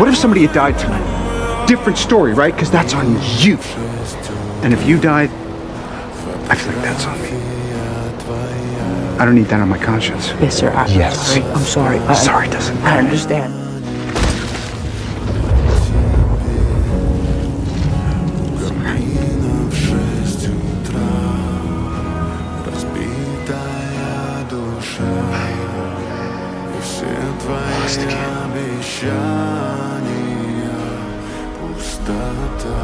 What if somebody had died tonight? Different story, right? Because that's on you. And if you died, I feel like that's on me. I don't need that on my conscience. Yes, sir. Yes. I'm sorry. Sorry doesn't I matter. understand. Камина в 6 утра, разбитая душа, и все твои обещания пустота.